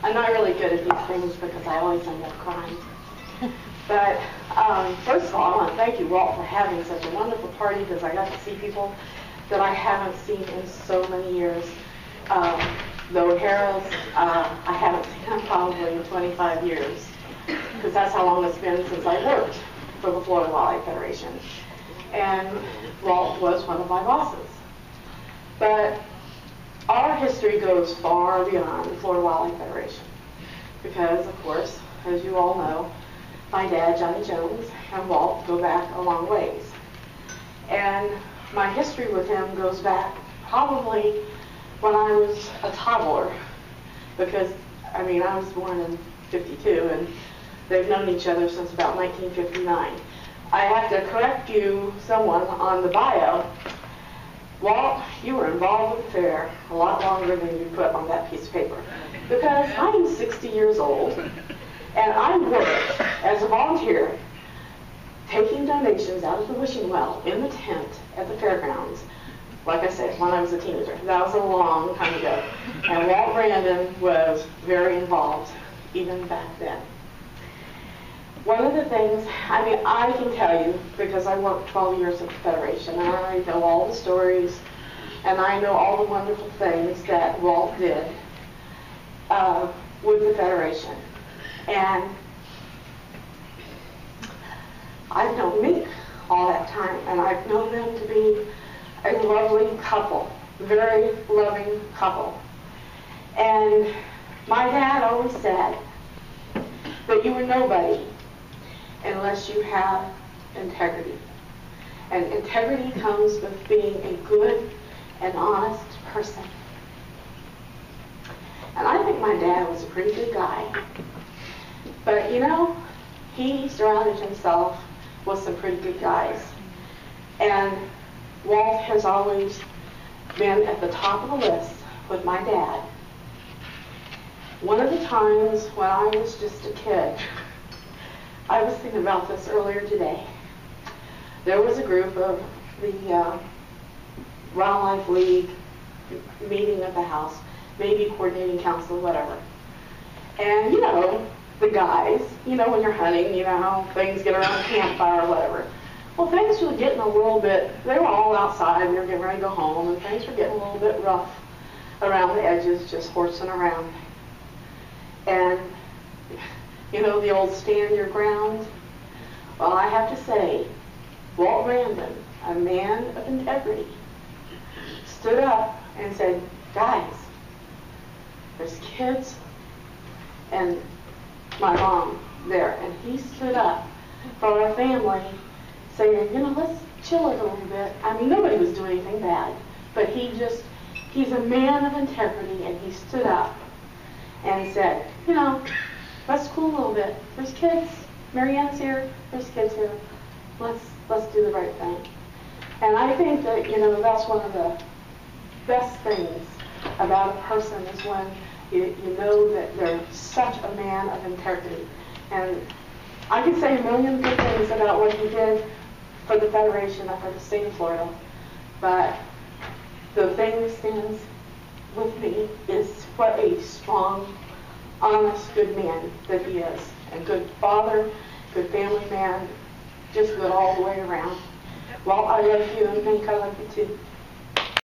I'm not really good at these things because I always end up crying. But first of all, I want to thank you, Walt, for having such a wonderful party, because I got to see people that I haven't seen in so many years. The O'Haras, I haven't seen them probably in 25 years, because that's how long it's been since I worked for the Florida Wildlife Federation. And Walt was one of my bosses. But our history goes far beyond the Florida Wildlife Federation, because, of course, as you all know, my dad, Johnny Jones, and Walt go back a long ways. And my history with him goes back probably when I was a toddler, because, I mean, I was born in 52, and they've known each other since about 1959. I have to correct you, someone, on the bio. Walt, you were involved with the fair a lot longer than you put on that piece of paper, because I'm 60 years old, and I worked as a volunteer taking donations out of the wishing well in the tent at the fairgrounds, like I said, when I was a teenager. That was a long time ago. And Walt Brandon was very involved even back then. One of the things, I mean, I can tell you, because I worked 12 years at the Federation, and I know all the stories, and I know all the wonderful things that Walt did with the Federation. And I've known Mink all that time, and I've known them to be a lovely couple, very loving couple. And my dad always said that you were nobody unless you have integrity. And integrity comes with being a good and honest person. And I think my dad was a pretty good guy. But, you know, he surrounded himself with some pretty good guys. And Walt has always been at the top of the list with my dad. One of the times when I was just a kid, I was thinking about this earlier today. There was a group of the Wildlife League meeting at the house, maybe coordinating council, whatever. And, you know, the guys, you know, when you're hunting, you know how things get around a campfire or whatever. Well, things were getting a little bit, they were all outside, we were getting ready to go home, and things were getting a little bit rough around the edges, just horsing around. And, you know, the old stand your ground? Well, I have to say, Walt Brandon, a man of integrity, stood up and said, guys, there's kids and my mom there. And he stood up for our family saying, you know, let's chill it a little bit. I mean, nobody was doing anything bad, but he's a man of integrity, and he stood up and said, you know, let's cool a little bit. There's kids. Marianne's here. There's kids here. Let's do the right thing. And I think that, you know, that's one of the best things about a person is when you know that they're such a man of integrity. And I could say a million good things about what he did for the Federation and for the state of Florida, but the thing that stands with me is what a strong, honest, good man that he is. A good father, good family man, just good all the way around. Well, I love you, and Mink, I love you too.